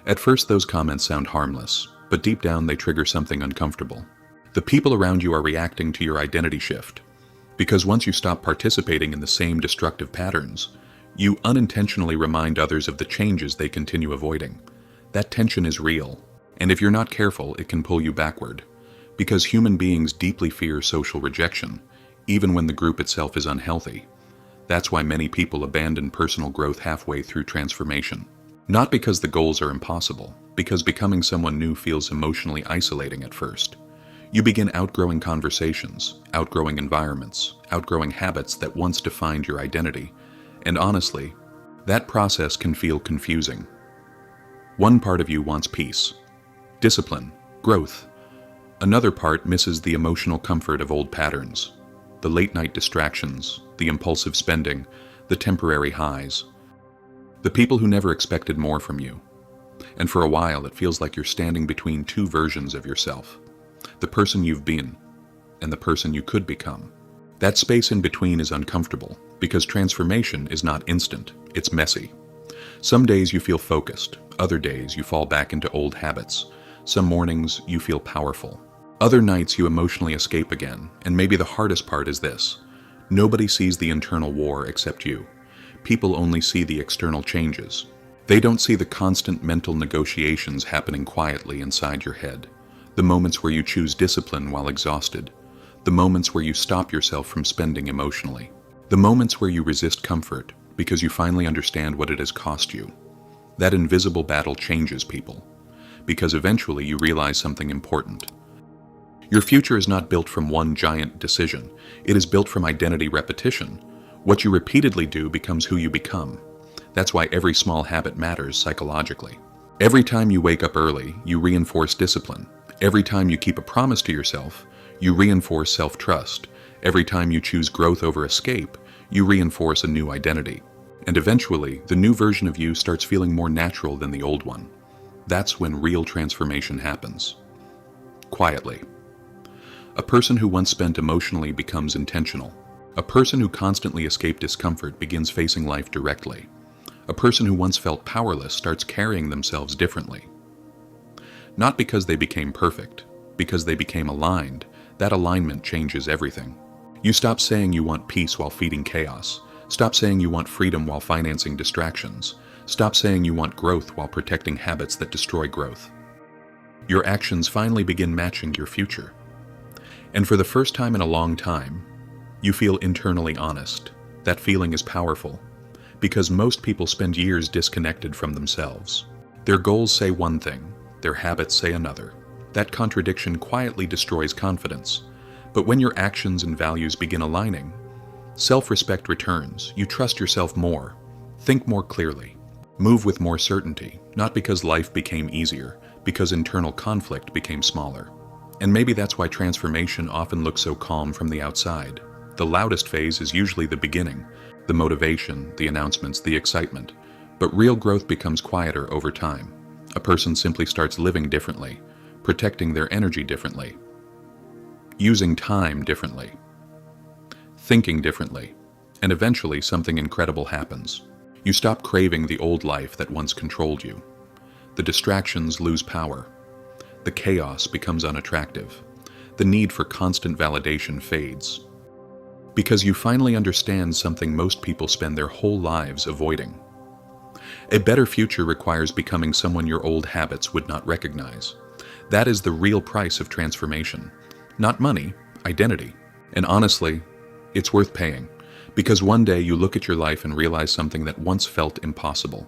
At first, those comments sound harmless, but deep down they trigger something uncomfortable. The people around you are reacting to your identity shift, because once you stop participating in the same destructive patterns, you unintentionally remind others of the changes they continue avoiding. That tension is real, and if you're not careful, it can pull you backward, because human beings deeply fear social rejection, even when the group itself is unhealthy. That's why many people abandon personal growth halfway through transformation. Not because the goals are impossible, because becoming someone new feels emotionally isolating at first. You begin outgrowing conversations, outgrowing environments, outgrowing habits that once defined your identity, and honestly, that process can feel confusing. One part of you wants peace, discipline, growth. Another part misses the emotional comfort of old patterns, the late-night distractions, the impulsive spending, the temporary highs. The people who never expected more from you. And for a while, it feels like you're standing between two versions of yourself. The person you've been, and the person you could become. That space in between is uncomfortable, because transformation is not instant, it's messy. Some days you feel focused, other days you fall back into old habits. Some mornings you feel powerful. Other nights you emotionally escape again, and maybe the hardest part is this. Nobody sees the internal war except you. People only see the external changes. They don't see the constant mental negotiations happening quietly inside your head. The moments where you choose discipline while exhausted. The moments where you stop yourself from spending emotionally. The moments where you resist comfort because you finally understand what it has cost you. That invisible battle changes people, because eventually you realize something important. Your future is not built from one giant decision. It is built from identity repetition. What you repeatedly do becomes who you become. That's why every small habit matters psychologically. Every time you wake up early, you reinforce discipline. Every time you keep a promise to yourself, you reinforce self-trust. Every time you choose growth over escape, you reinforce a new identity. And eventually, the new version of you starts feeling more natural than the old one. That's when real transformation happens. Quietly. A person who once spent emotionally becomes intentional. A person who constantly escaped discomfort begins facing life directly. A person who once felt powerless starts carrying themselves differently. Not because they became perfect, because they became aligned. That alignment changes everything. You stop saying you want peace while feeding chaos. Stop saying you want freedom while financing distractions. Stop saying you want growth while protecting habits that destroy growth. Your actions finally begin matching your future. And for the first time in a long time, you feel internally honest. That feeling is powerful, because most people spend years disconnected from themselves. Their goals say one thing, their habits say another. That contradiction quietly destroys confidence. But when your actions and values begin aligning, self-respect returns. You trust yourself more, think more clearly, move with more certainty, not because life became easier, because internal conflict became smaller. And maybe that's why transformation often looks so calm from the outside. The loudest phase is usually the beginning, the motivation, the announcements, the excitement. But real growth becomes quieter over time. A person simply starts living differently, protecting their energy differently. using time differently, thinking differently, and eventually something incredible happens. You stop craving the old life that once controlled you. The distractions lose power. The chaos becomes unattractive. The need for constant validation fades. Because you finally understand something most people spend their whole lives avoiding. A better future requires becoming someone your old habits would not recognize. That is the real price of transformation. Not money, identity. And honestly, it's worth paying, because one day you look at your life and realize something that once felt impossible.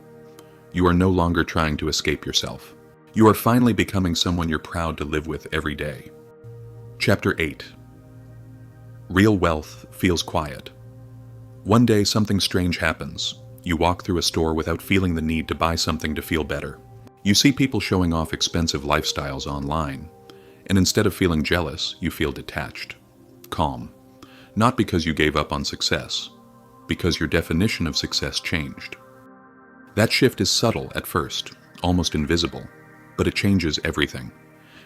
You are no longer trying to escape yourself. You are finally becoming someone you're proud to live with every day. Chapter 8. Real wealth feels quiet. One day something strange happens. You walk through a store without feeling the need to buy something to feel better. You see people showing off expensive lifestyles online, and instead of feeling jealous, you feel detached, calm. Not because you gave up on success, because your definition of success changed. That shift is subtle at first, almost invisible, but it changes everything.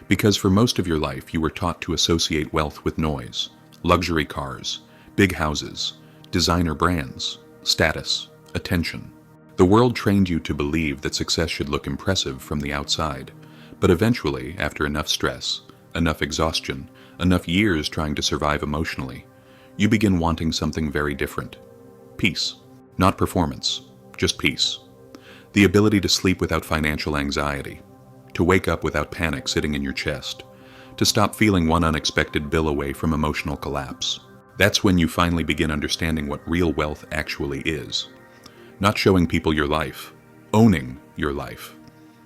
Because for most of your life you were taught to associate wealth with noise, luxury cars, big houses, designer brands, status, attention. The world trained you to believe that success should look impressive from the outside, but eventually, after enough stress, enough exhaustion, enough years trying to survive emotionally, you begin wanting something very different. Peace. Not performance, just peace. The ability to sleep without financial anxiety, to wake up without panic sitting in your chest, to stop feeling one unexpected bill away from emotional collapse. That's when you finally begin understanding what real wealth actually is. Not showing people your life, owning your life.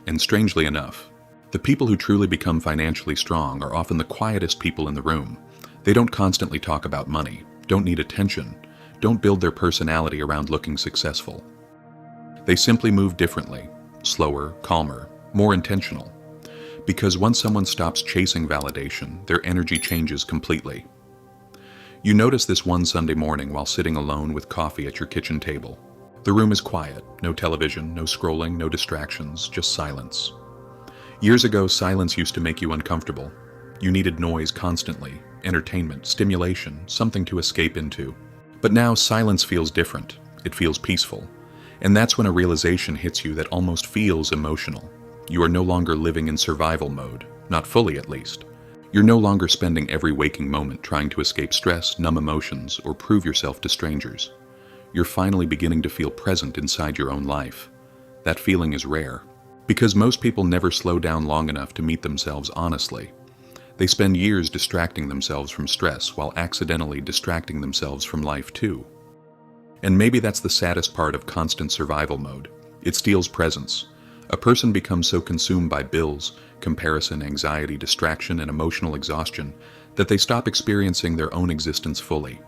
And strangely enough, the people who truly become financially strong are often the quietest people in the room. They don't constantly talk about money, don't need attention, don't build their personality around looking successful. They simply move differently, slower, calmer, more intentional. Because once someone stops chasing validation, their energy changes completely. You notice this one Sunday morning while sitting alone with coffee at your kitchen table. The room is quiet, no television, no scrolling, no distractions, just silence. Years ago, silence used to make you uncomfortable. You needed noise constantly, entertainment, stimulation, something to escape into. But now silence feels different. It feels peaceful. And that's when a realization hits you that almost feels emotional. You are no longer living in survival mode, not fully at least. You're no longer spending every waking moment trying to escape stress, numb emotions, or prove yourself to strangers. You're finally beginning to feel present inside your own life. That feeling is rare, because most people never slow down long enough to meet themselves honestly. They spend years distracting themselves from stress while accidentally distracting themselves from life too. And maybe that's the saddest part of constant survival mode. It steals presence. A person becomes so consumed by bills, comparison, anxiety, distraction, and emotional exhaustion that they stop experiencing their own existence fully.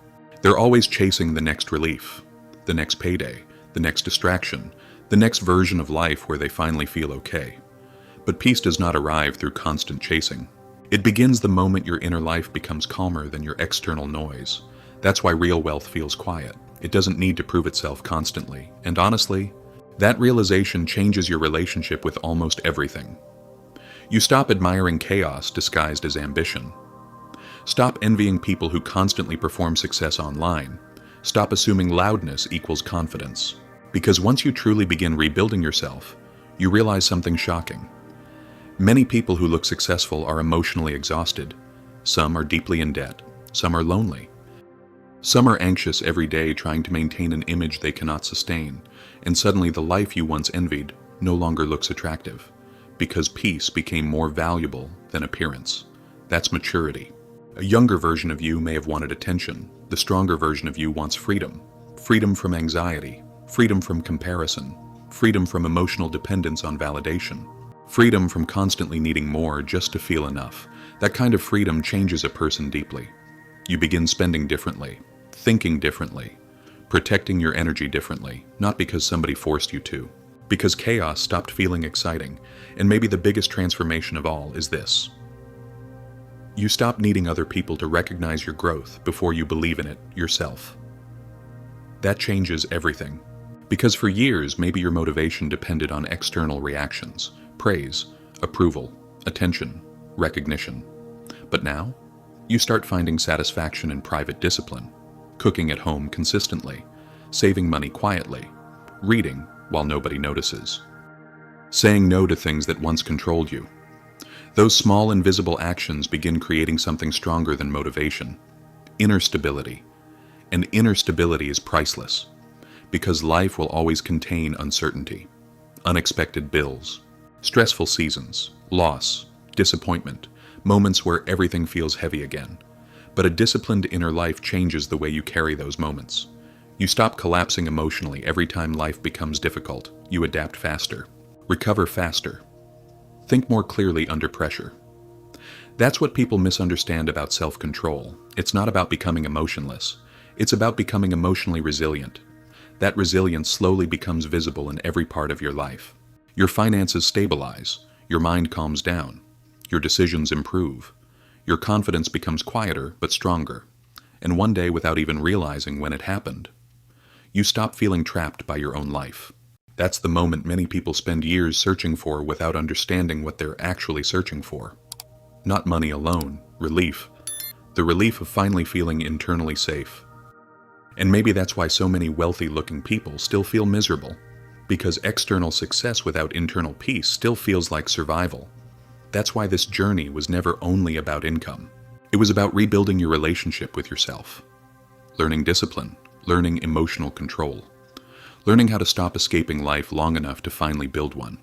They're always chasing the next relief, the next payday, the next distraction, the next version of life where they finally feel okay. But peace does not arrive through constant chasing. It begins the moment your inner life becomes calmer than your external noise. That's why real wealth feels quiet. It doesn't need to prove itself constantly. And honestly, that realization changes your relationship with almost everything. You stop admiring chaos disguised as ambition. Stop envying people who constantly perform success online. Stop assuming loudness equals confidence. Because once you truly begin rebuilding yourself, you realize something shocking. Many people who look successful are emotionally exhausted. Some are deeply in debt. Some are lonely. Some are anxious every day trying to maintain an image they cannot sustain, and suddenly the life you once envied no longer looks attractive, because peace became more valuable than appearance. That's maturity. A younger version of you may have wanted attention. The stronger version of you wants freedom. Freedom from anxiety. Freedom from comparison. Freedom from emotional dependence on validation. Freedom from constantly needing more just to feel enough. That kind of freedom changes a person deeply. You begin spending differently, thinking differently, protecting your energy differently, not because somebody forced you to, because chaos stopped feeling exciting. And maybe the biggest transformation of all is this. You stop needing other people to recognize your growth before you believe in it yourself. That changes everything. Because for years, maybe your motivation depended on external reactions, praise, approval, attention, recognition. But now, You start finding satisfaction in private discipline, cooking at home consistently, saving money quietly, reading while nobody notices, saying no to things that once controlled you. Those small invisible actions begin creating something stronger than motivation: inner stability. And inner stability is priceless, because life will always contain uncertainty, unexpected bills, stressful seasons, loss, disappointment, moments where everything feels heavy again. But a disciplined inner life changes the way you carry those moments. You stop collapsing emotionally every time life becomes difficult. You adapt faster, recover faster, think more clearly under pressure. That's what people misunderstand about self-control. It's not about becoming emotionless. It's about becoming emotionally resilient. That resilience slowly becomes visible in every part of your life. Your finances stabilize, your mind calms down, your decisions improve, your confidence becomes quieter but stronger, and one day, without even realizing when it happened, you stop feeling trapped by your own life. That's the moment many people spend years searching for without understanding what they're actually searching for. Not money alone, relief. The relief of finally feeling internally safe. And maybe that's why so many wealthy-looking people still feel miserable, because external success without internal peace still feels like survival. That's why this journey was never only about income. It was about rebuilding your relationship with yourself, learning discipline, learning emotional control, learning how to stop escaping life long enough to finally build one.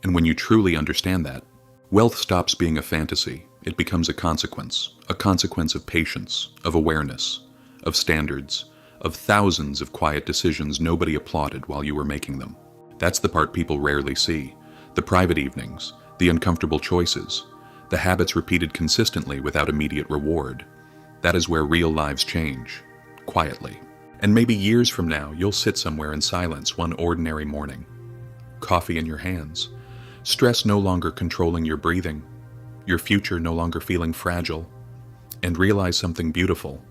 And when you truly understand that, wealth stops being a fantasy. It becomes a consequence of patience, of awareness, of standards, of thousands of quiet decisions nobody applauded while you were making them. That's the part people rarely see: the private evenings, the uncomfortable choices, the habits repeated consistently without immediate reward. That is where real lives change, quietly. And maybe years from now, you'll sit somewhere in silence one ordinary morning, coffee in your hands, stress no longer controlling your breathing, your future no longer feeling fragile, and realize something beautiful.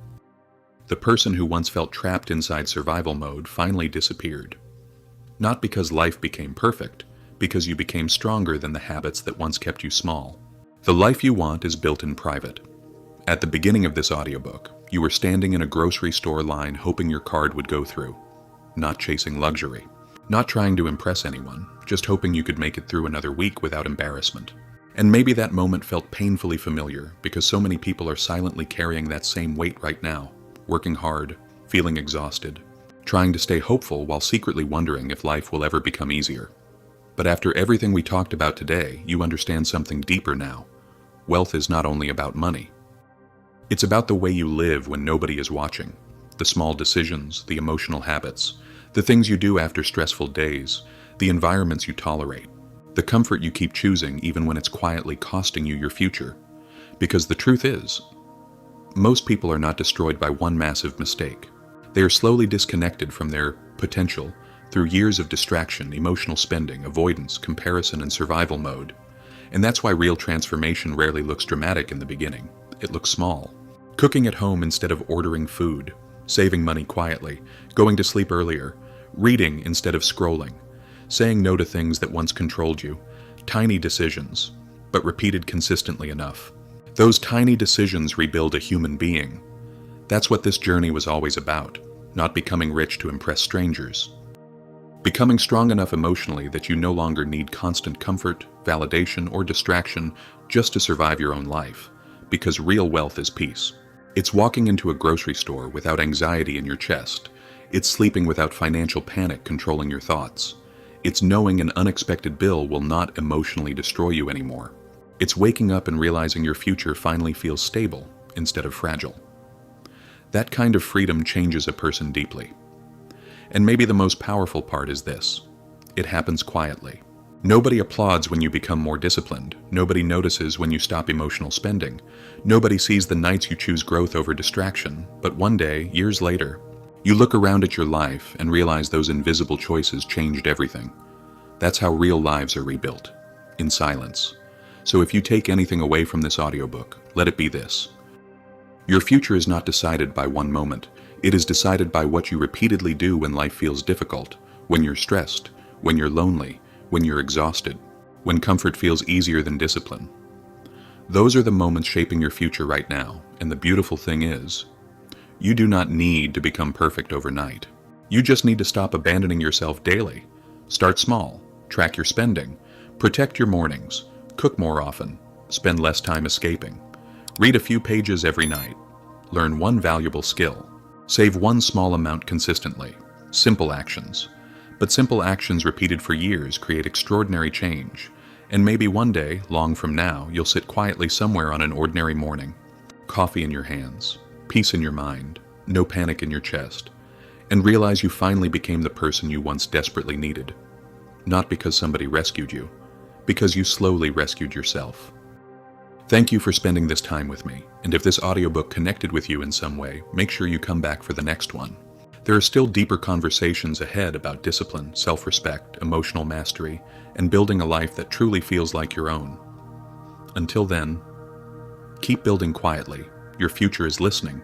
The person who once felt trapped inside survival mode finally disappeared. Not because life became perfect, because you became stronger than the habits that once kept you small. The life you want is built in private. At the beginning of this audiobook, you were standing in a grocery store line hoping your card would go through, not chasing luxury, not trying to impress anyone, just hoping you could make it through another week without embarrassment. And maybe that moment felt painfully familiar because so many people are silently carrying that same weight right now. Working hard, feeling exhausted, trying to stay hopeful while secretly wondering if life will ever become easier. But after everything we talked about today, you understand something deeper now. Wealth is not only about money. It's about the way you live when nobody is watching, the small decisions, the emotional habits, the things you do after stressful days, the environments you tolerate, the comfort you keep choosing even when it's quietly costing you your future. Because the truth is, most people are not destroyed by one massive mistake. They are slowly disconnected from their potential through years of distraction, emotional spending, avoidance, comparison, and survival mode. And that's why real transformation rarely looks dramatic in the beginning. It looks small. Cooking at home instead of ordering food, saving money quietly, going to sleep earlier, reading instead of scrolling, saying no to things that once controlled you. Tiny decisions, but repeated consistently enough. Those tiny decisions rebuild a human being. That's what this journey was always about, not becoming rich to impress strangers. Becoming strong enough emotionally that you no longer need constant comfort, validation, or distraction just to survive your own life, because real wealth is peace. It's walking into a grocery store without anxiety in your chest. It's sleeping without financial panic controlling your thoughts. It's knowing an unexpected bill will not emotionally destroy you anymore. It's waking up and realizing your future finally feels stable instead of fragile. That kind of freedom changes a person deeply. And maybe the most powerful part is this: it happens quietly. Nobody applauds when you become more disciplined. Nobody notices when you stop emotional spending. Nobody sees the nights you choose growth over distraction. But one day, years later, you look around at your life and realize those invisible choices changed everything. That's how real lives are rebuilt, in silence. So if you take anything away from this audiobook, let it be this: your future is not decided by one moment. It is decided by what you repeatedly do when life feels difficult, when you're stressed, when you're lonely, when you're exhausted, when comfort feels easier than discipline. Those are the moments shaping your future right now, and the beautiful thing is, you do not need to become perfect overnight. You just need to stop abandoning yourself daily. Start small, track your spending, protect your mornings, cook more often, spend less time escaping, read a few pages every night, learn one valuable skill, save one small amount consistently. Simple actions. But simple actions repeated for years create extraordinary change. And maybe one day, long from now, you'll sit quietly somewhere on an ordinary morning. Coffee in your hands, peace in your mind, no panic in your chest, and realize you finally became the person you once desperately needed. Not because somebody rescued you, because you slowly rescued yourself. Thank you for spending this time with me, and if this audiobook connected with you in some way, make sure you come back for the next one. There are still deeper conversations ahead about discipline, self-respect, emotional mastery, and building a life that truly feels like your own. Until then, keep building quietly. Your future is listening.